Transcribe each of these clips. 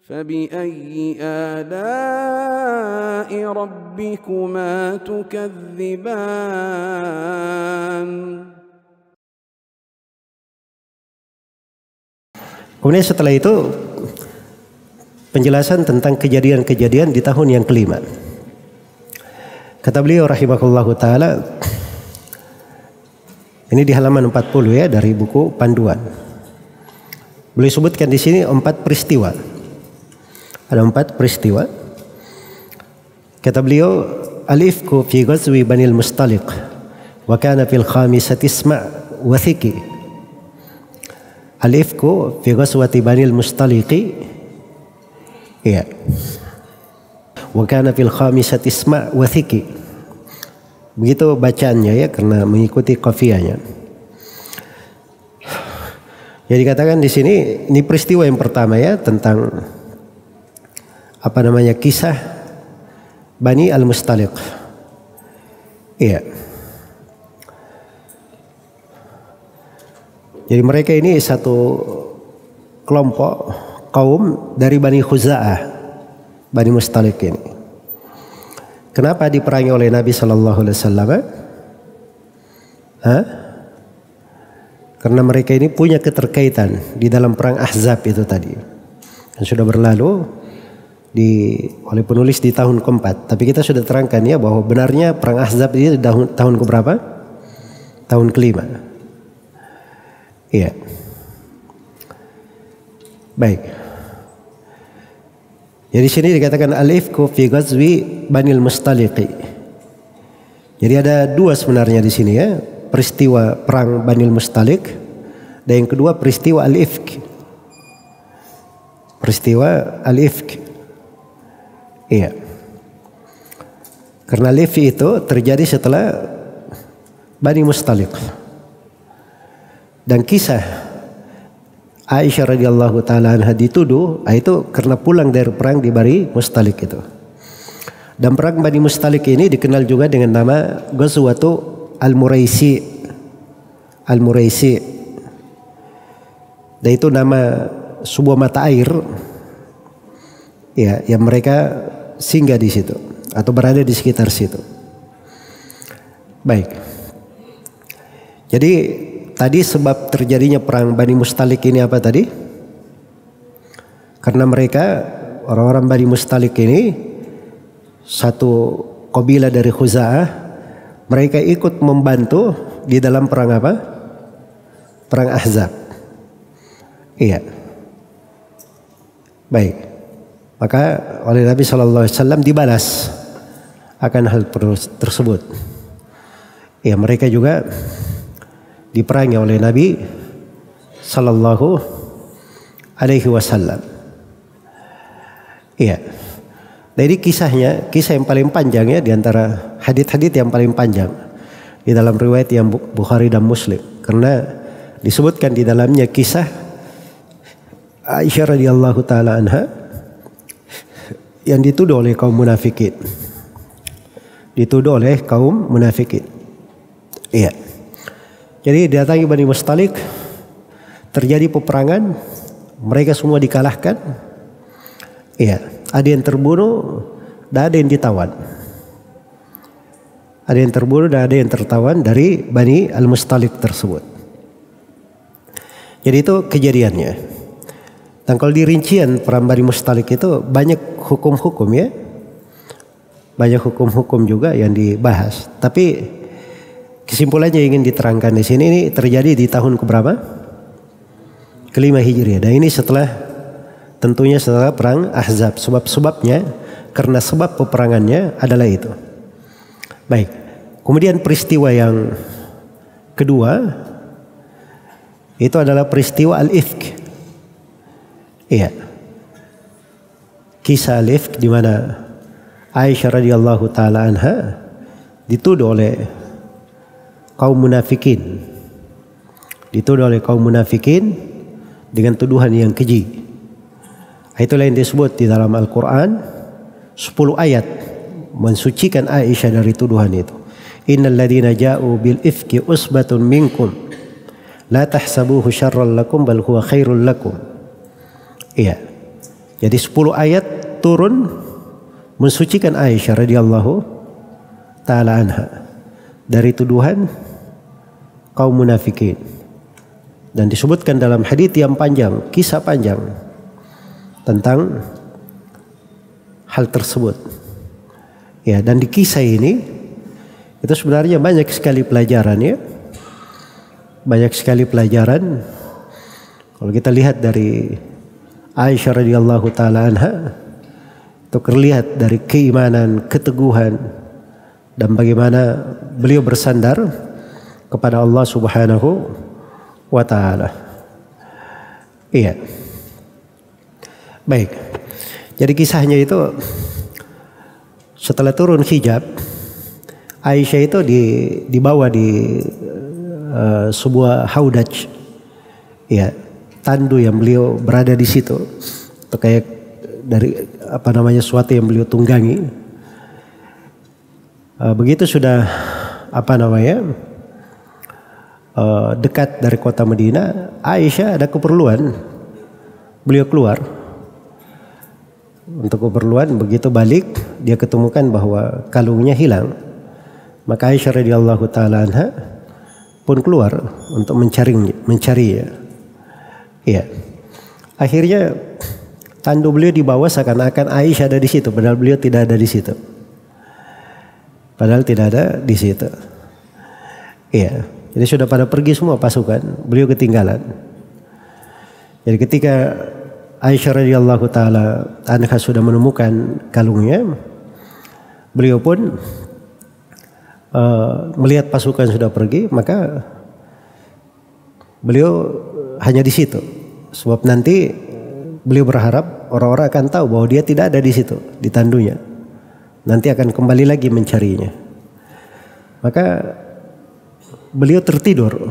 فبأي آلاء ربكما تكذبان. Kemudian setelah itu penjelasan tentang kejadian-kejadian di tahun yang kelima. Kata beliau rahimahullahu taala, ini di halaman 40 ya dari buku panduan. Beliau sebutkan di sini 4 peristiwa. Ada 4 peristiwa. Kata beliau, al-ifku fi ghazwi Bani al-Mustaliq wa kana fil khamisati isma' wa thiki. Al-ifku fi ghazwati Bani al-Mustaliqi, ya, wa kana fil khamisati isma' wa thiki. Begitu bacaannya ya, karena mengikuti qafiyahnya. Jadi katakan di sini, ini peristiwa yang pertama ya, tentang kisah Bani al-Mustaliq. Iya. Jadi mereka ini satu kelompok kaum dari Bani Khuza'ah, Bani Mustaliq ini. Kenapa diperangi oleh Nabi Sallallahu Alaihi Wasallam? Karena mereka ini punya keterkaitan di dalam perang Ahzab itu tadi. Yang sudah berlalu oleh penulis di tahun keempat. Tapi kita sudah terangkan ya bahwa benarnya perang Ahzab ini tahun keberapa? Tahun kelima. Iya. Baik. Jadi sini dikatakan al-ifku fi ghazwi Bani al-Mustaliqi. Jadi ada 2 sebenarnya di sini ya. Peristiwa perang Bani al-Mustaliq, dan yang kedua peristiwa al-ifk. Peristiwa al-ifk. Iya. Karena al-ifk itu terjadi setelah Bani Mustaliq. Dan kisah Aisyah radhiyallahu taala anha dituduh itu karena pulang dari perang di Bani Mustaliq itu. Dan perang Bani Mustaliq ini dikenal juga dengan nama Ghazwatu Al-Muraisi. Al-Muraisi. Dan itu nama sebuah mata air ya, yang mereka singgah di situ atau berada di sekitar situ. Baik. Jadi tadi sebab terjadinya perang Bani Mustaliq ini apa tadi? Karena mereka orang-orang Bani Mustaliq ini satu kabilah dari Khuza'ah, mereka ikut membantu di dalam perang apa? Perang Ahzab. Iya. Baik. Maka oleh Nabi Sallallahu Alaihi Wasallam dibalas akan hal tersebut. Ya, mereka juga diperangi oleh Nabi Sallallahu Alaihi Wasallam. Iya. Jadi kisah yang paling panjang ya, di antara hadits-hadits yang paling panjang di dalam riwayat yang Bukhari dan Muslim, karena disebutkan di dalamnya kisah Aisyah radhiyallahu taala anha yang dituduh oleh kaum munafikin. Dituduh oleh kaum munafikin. Iya. Jadi datangi Bani Mustaliq, terjadi peperangan, mereka semua dikalahkan. Iya, ada yang terbunuh dan ada yang ditawan. Ada yang terbunuh dan ada yang tertawan dari Bani Al-Mustaliq tersebut. Jadi itu kejadiannya. Dan kalau di rincian perang Bani Mustaliq itu banyak hukum-hukum ya. Banyak hukum-hukum juga yang dibahas. Tapi kesimpulannya ingin diterangkan di sini, ini terjadi di tahun keberapa? Kelima Hijriah. Dan ini tentunya setelah perang Ahzab. Sebab-sebabnya, karena sebab peperangannya adalah itu. Baik. Kemudian peristiwa yang kedua itu adalah peristiwa al-ifk. Iya. Kisah al-ifk di mana Aisyah radhiyallahu taala anha dituduh oleh kaum munafikin. Dituduh oleh kaum munafikin dengan tuduhan yang keji. Itulah yang disebut di dalam Al-Quran 10 ayat mensucikan Aisyah dari tuduhan itu. Innal ladzina ja'u bil ifki usbatun minkum la tahsabuhu syarran lakum bal huwa khairul lakum. Iya. Jadi 10 ayat turun mensucikan Aisyah radhiyallahu taala anha dari tuduhan kaum munafikin. Dan disebutkan dalam hadits yang panjang, kisah panjang tentang hal tersebut. Ya, dan di kisah ini itu sebenarnya banyak sekali pelajaran ya. Banyak sekali pelajaran. Kalau kita lihat dari Aisyah radhiyallahu taala anha, itu terlihat dari keimanan, keteguhan, dan bagaimana beliau bersandar kepada Allah Subhanahu wa ta'ala. Iya. Baik. Jadi kisahnya itu setelah turun hijab, Aisyah itu dibawa di sebuah haudaj, ya, tandu yang beliau berada di situ, atau kayak dari suatu yang beliau tunggangi. Begitu sudah dekat dari kota Madinah, Aisyah ada keperluan, beliau keluar untuk keperluan. Begitu balik, dia ketemukan bahwa kalungnya hilang. Maka Aisyah radhiyallahu taala anha pun keluar untuk mencarinya. Iya. Akhirnya tandu beliau dibawa seakan-akan Aisyah ada di situ, padahal beliau tidak ada di situ. Iya. Jadi sudah pada pergi semua pasukan, beliau ketinggalan. Jadi ketika Aisyah radhiyallahu taala anha sudah menemukan kalungnya, beliau pun melihat pasukan sudah pergi, maka beliau hanya di situ. Sebab nanti beliau berharap orang-orang akan tahu bahwa dia tidak ada di situ, di tandunya. Nanti akan kembali lagi mencarinya. Maka beliau tertidur.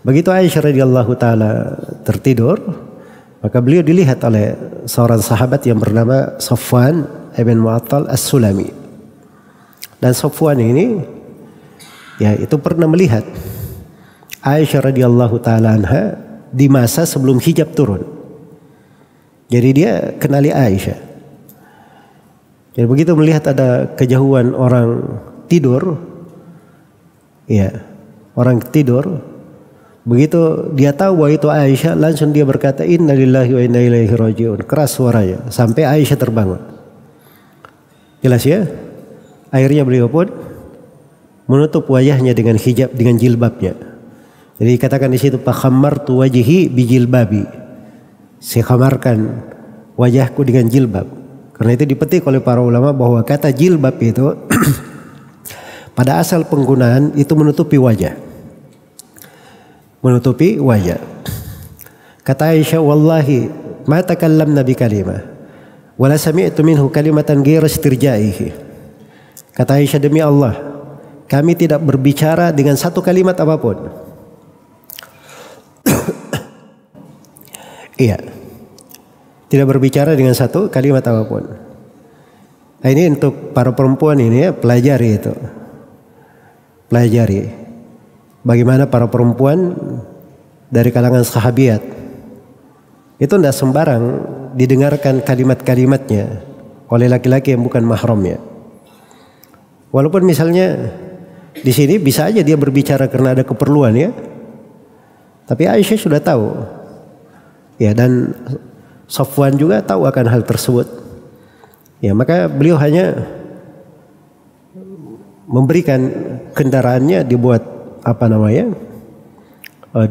Begitu Aisyah radhiyallahu taala tertidur, maka beliau dilihat oleh seorang sahabat yang bernama Safwan ibn Mu'attal As-Sulami. Dan Safwan ini ya itu pernah melihat Aisyah radhiyallahu taala anha di masa sebelum hijab turun. Jadi dia kenali Aisyah. Jadi begitu melihat ada kejauhan orang tidur, ya, orang tidur, begitu dia tahu bahwa itu Aisyah, langsung dia berkata inna lillahi wa inna ilaihi raji'un, keras suaranya sampai Aisyah terbangun. Jelas ya? Akhirnya beliau pun menutup wajahnya dengan hijab, dengan jilbabnya. Jadi katakan di situ fakhammartu wajhi bijilbabi, saya khamarkan wajahku dengan jilbab. Karena itu dipetik oleh para ulama bahwa kata jilbab itu pada asal penggunaan itu menutupi wajah. Kata Aisyah, wallahi ma takallamna bi kalimah wala sami'tu minhu kalimatan ghayra istirja'ihi. Kata Aisyah, demi Allah, kami tidak berbicara dengan satu kalimat apapun. Iya. Tidak berbicara dengan satu kalimat apapun. Nah, ini untuk para perempuan ini ya, pelajari itu. Pelajari bagaimana para perempuan dari kalangan sahabiat itu tidak sembarang didengarkan kalimat-kalimatnya oleh laki-laki yang bukan mahramnya. Walaupun misalnya di sini bisa aja dia berbicara karena ada keperluan ya. Tapi Aisyah sudah tahu. Ya, dan Safwan juga tahu akan hal tersebut. Ya, maka beliau hanya memberikan kendaraannya dibuat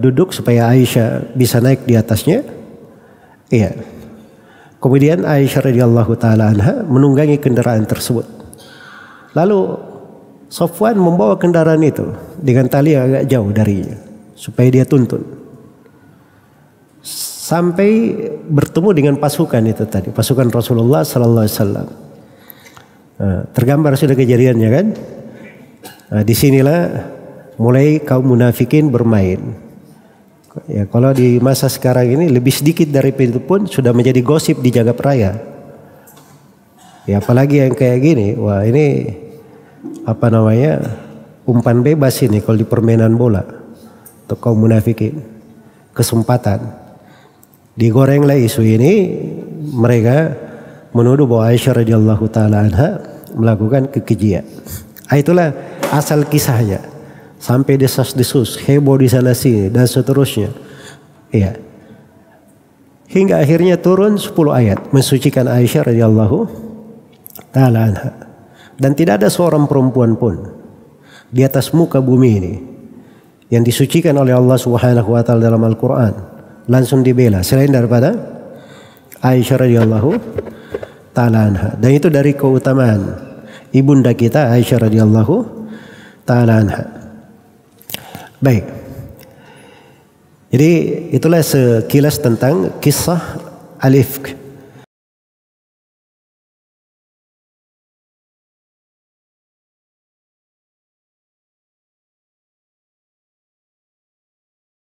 duduk supaya Aisyah bisa naik di atasnya. Iya. Kemudian Aisyah radhiyallahu taala anha menunggangi kendaraan tersebut. Lalu Safwan membawa kendaraan itu dengan tali yang agak jauh darinya supaya dia tuntun. Sampai bertemu dengan pasukan itu tadi, pasukan Rasulullah sallallahu alaihi wasallam. Tergambar sudah kejadiannya kan? Disinilah mulai kaum munafikin bermain. Ya, kalau di masa sekarang ini lebih sedikit dari itu pun sudah menjadi gosip di jagat raya. Ya, apalagi yang kayak gini, wah ini umpan bebas ini kalau di permainan bola untuk kaum munafikin, kesempatan. Digorenglah isu ini, mereka menuduh bahwa Aisyah radhiyallahu taala anha melakukan kekejian. Itulah asal kisahnya. Sampai desas-desus, heboh di sana sini dan seterusnya. Iya. Hingga akhirnya turun 10 ayat mensucikan Aisyah radhiyallahu taala anha. Dan tidak ada seorang perempuan pun di atas muka bumi ini yang disucikan oleh Allah Subhanahu wa taala dalam Al-Qur'an langsung dibela selain daripada Aisyah radhiyallahu taala anha. Dan itu dari keutamaan ibunda kita Aisyah radhiyallahu taala anha. Baik. Jadi itulah sekilas tentang kisah al-ifk.